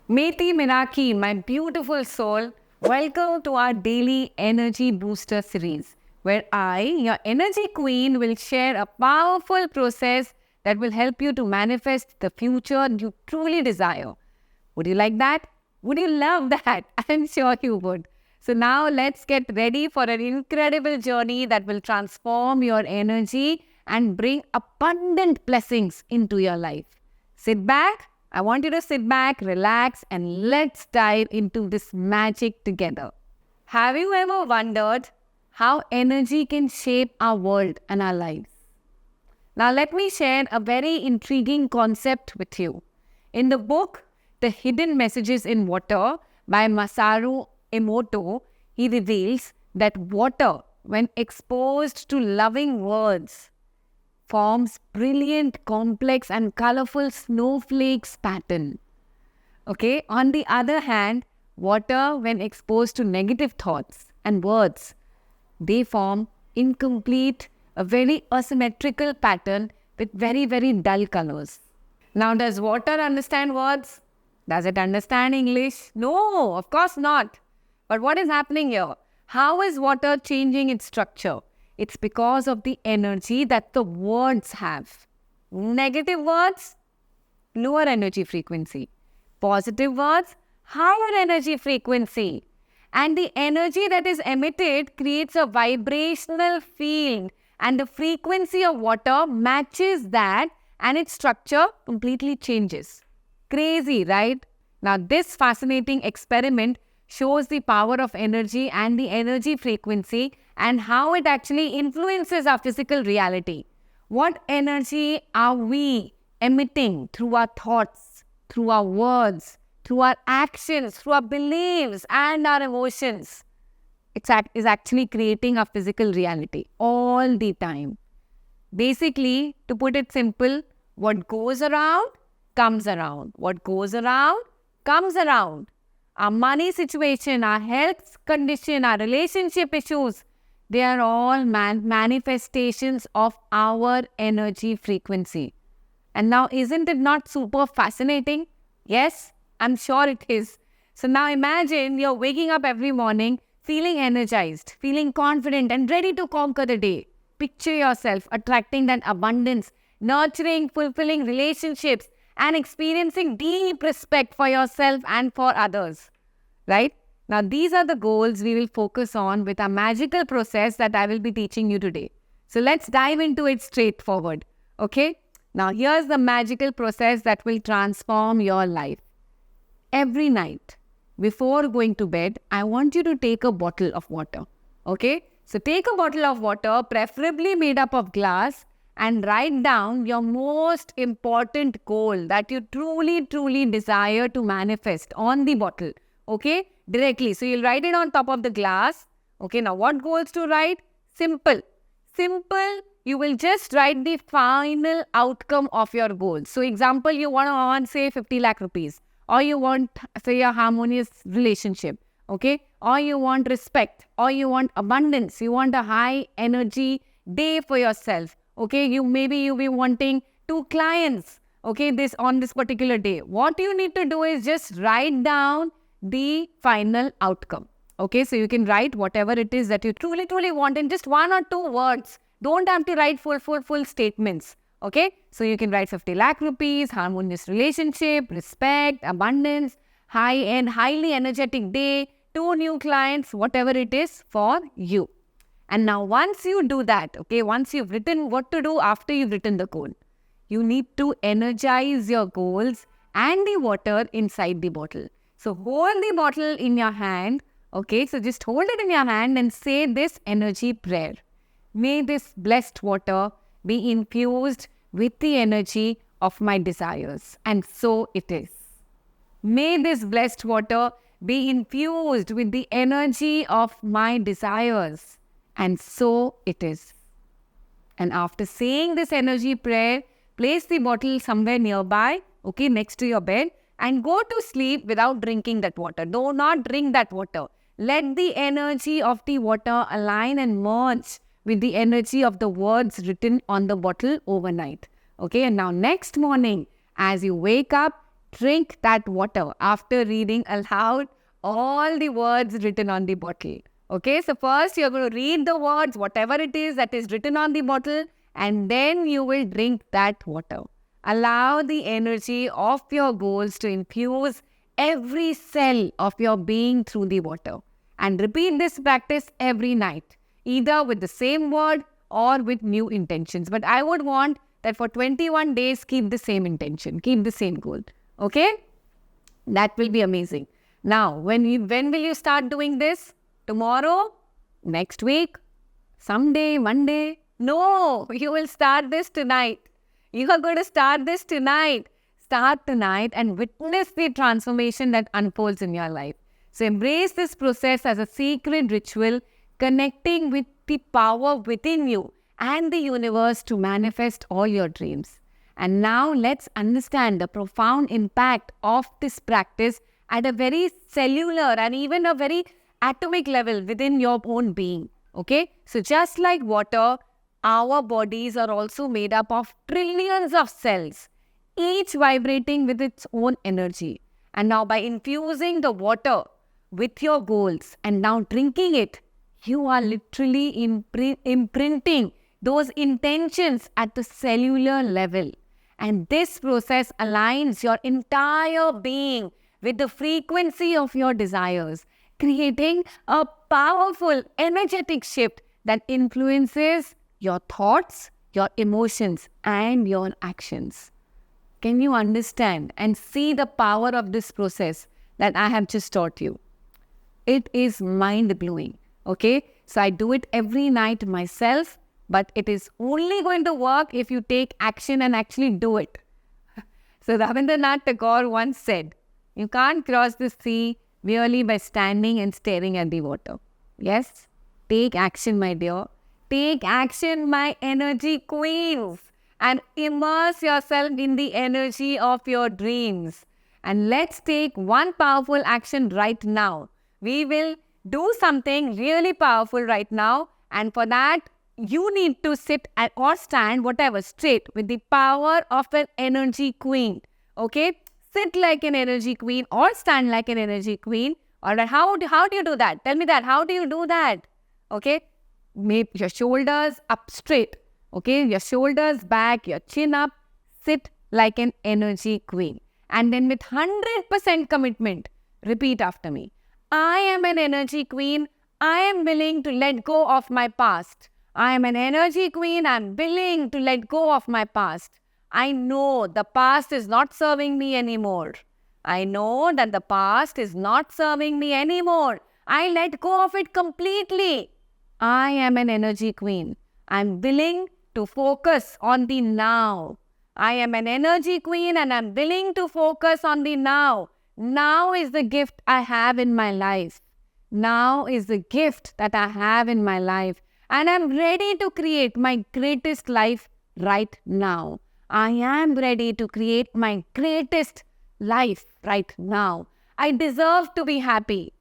Meti Minaki, my beautiful soul, welcome to our daily energy booster series, where I, your energy queen, will share a powerful process that will help you to manifest the future you truly desire. Would you like that? Would you love that? I'm sure you would. So now let's get ready for an incredible journey that will transform your energy and bring abundant blessings into your life. Sit back. I want you to sit back, relax, and let's dive into this magic together. Have you ever wondered how energy can shape our world and our lives? Now, let me share a very intriguing concept with you. In the book, The Hidden Messages in Water by Masaru Emoto, he reveals that water, when exposed to loving words, forms brilliant, complex and colorful snowflakes pattern. Okay. On the other hand, water, when exposed to negative thoughts and words, they form incomplete, a very asymmetrical pattern with very, very dull colors. Now, does water understand words? Does it understand English? No, of course not. But what is happening here? How is water changing its structure? It's because of the energy that the words have. Negative words, lower energy frequency. Positive words, higher energy frequency. And the energy that is emitted creates a vibrational field, and the frequency of water matches that, and its structure completely changes. Crazy, right? Now, this fascinating experiment shows the power of energy and the energy frequency and how it actually influences our physical reality. What energy are we emitting through our thoughts, through our words, through our actions, through our beliefs and our emotions? It is actually creating our physical reality all the time. Basically, to put it simple, what goes around comes around. What goes around comes around. Our money situation, our health condition, our relationship issues, they are all manifestations of our energy frequency. And now, isn't it not super fascinating? Yes, I'm sure it is. So now imagine you're waking up every morning feeling energized, feeling confident and ready to conquer the day. Picture yourself attracting that abundance, nurturing, fulfilling relationships, and experiencing deep respect for yourself and for others. Right? Now, these are the goals we will focus on with a magical process that I will be teaching you today. So let's dive into it straightforward. Okay? Now, here's the magical process that will transform your life. Every night, before going to bed, I want you to take a bottle of water. Okay? So take a bottle of water, preferably made up of glass, and write down your most important goal that you truly, truly desire to manifest on the bottle. Okay? Directly. So you'll write it on top of the glass. Okay, now what goals to write? Simple. Simple. You will just write the final outcome of your goal. So example, you want to earn say 50 lakh rupees. Or you want say a harmonious relationship. Okay? Or you want respect. Or you want abundance. You want a high energy day for yourself. Okay? You be wanting 2 clients. Okay? On this particular day. What you need to do is just write down the final outcome. Okay, so you can write whatever it is that you truly, truly want in just 1 or 2 words. Don't have to write full statements. Okay, so you can write 50 lakh rupees, harmonious relationship, respect, abundance, high-end, highly energetic day, 2 new clients, whatever it is for you. And now once you do that, okay, once you've written what to do after you've written the goal, you need to energize your goals and the water inside the bottle. So hold the bottle in your hand. Okay, so just hold it in your hand and say this energy prayer. May this blessed water be infused with the energy of my desires. And so it is. May this blessed water be infused with the energy of my desires. And so it is. And after saying this energy prayer, place the bottle somewhere nearby, okay, next to your bed, and go to sleep without drinking that water. Do not drink that water. Let the energy of the water align and merge with the energy of the words written on the bottle overnight. Okay, and now next morning, as you wake up, drink that water after reading aloud all the words written on the bottle. Okay, so first you're going to read the words, whatever it is that is written on the bottle, and then you will drink that water. Allow the energy of your goals to infuse every cell of your being through the water. And repeat this practice every night, either with the same word or with new intentions. But I would want that for 21 days, keep the same intention, keep the same goal. Okay? That will be amazing. Now, when will you start doing this? Tomorrow? Next week? Someday? Monday? No, you will start this tonight. You are going to start this tonight. Start tonight and witness the transformation that unfolds in your life. So embrace this process as a sacred ritual, connecting with the power within you and the universe to manifest all your dreams. And now let's understand the profound impact of this practice at a very cellular and even a very atomic level within your own being. Okay? So just like water, our bodies are also made up of trillions of cells, each vibrating with its own energy. And now by infusing the water with your goals and now drinking it, you are literally imprinting those intentions at the cellular level. And this process aligns your entire being with the frequency of your desires, creating a powerful, energetic shift that influences your thoughts, your emotions, and your actions. Can you understand and see the power of this process that I have just taught you? It is mind-blowing, okay? So I do it every night myself, but it is only going to work if you take action and actually do it. So Rabindranath Tagore once said, you can't cross the sea merely by standing and staring at the water. Yes? Take action, my dear. Take action, my energy queens, and immerse yourself in the energy of your dreams. And let's take one powerful action right now. We will do something really powerful right now, and for that, you need to sit or stand, whatever, straight with the power of an energy queen. Okay? Sit like an energy queen or stand like an energy queen. Alright, how do you do that? Tell me that. How do you do that? Okay? Make your shoulders up straight. Okay? Your shoulders back, your chin up. Sit like an energy queen. And then with 100% commitment, repeat after me. I am an energy queen. I am willing to let go of my past. I am an energy queen. I am willing to let go of my past. I know the past is not serving me anymore. I know that the past is not serving me anymore. I let go of it completely. I am an energy queen. I am willing to focus on the now. I am an energy queen and I am willing to focus on the now. Now is the gift I have in my life. Now is the gift that I have in my life. And I'm ready to create my greatest life right now. I am ready to create my greatest life right now. I deserve to be happy.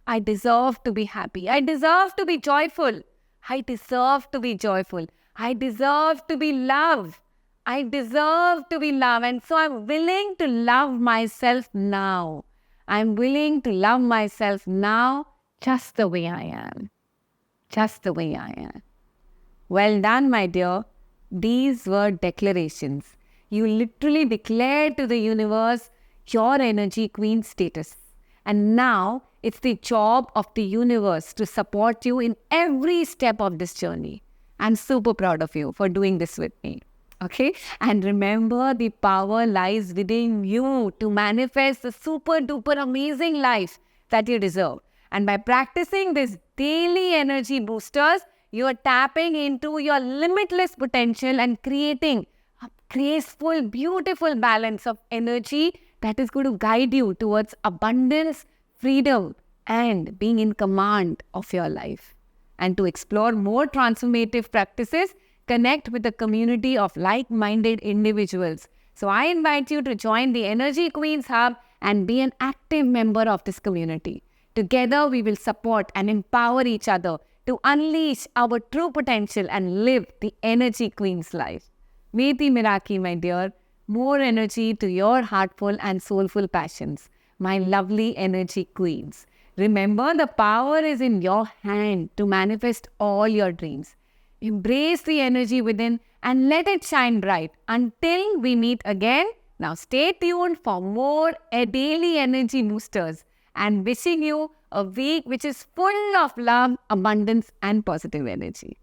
I deserve to be happy. I deserve to be joyful. I deserve to be joyful. I deserve to be loved. I deserve to be loved. And so I'm willing to love myself now. I'm willing to love myself now just the way I am. Just the way I am. Well done, my dear. These were declarations. You literally declared to the universe your energy queen status. And now it's the job of the universe to support you in every step of this journey. I'm super proud of you for doing this with me. Okay? And remember, the power lies within you to manifest the super duper amazing life that you deserve. And by practicing these daily energy boosters, you are tapping into your limitless potential and creating a graceful, beautiful balance of energy that is going to guide you towards abundance, freedom, and being in command of your life. And to explore more transformative practices, connect with a community of like-minded individuals. So I invite you to join the Energy Queens Hub and be an active member of this community. Together, we will support and empower each other to unleash our true potential and live the Energy Queen's life. Meti Miraki, my dear. more energy to your heartful and soulful passions, my lovely energy queens. Remember, the power is in your hand to manifest all your dreams. Embrace the energy within and let it shine bright. Until we meet again, now stay tuned for more daily energy boosters and wishing you a week which is full of love, abundance, and positive energy.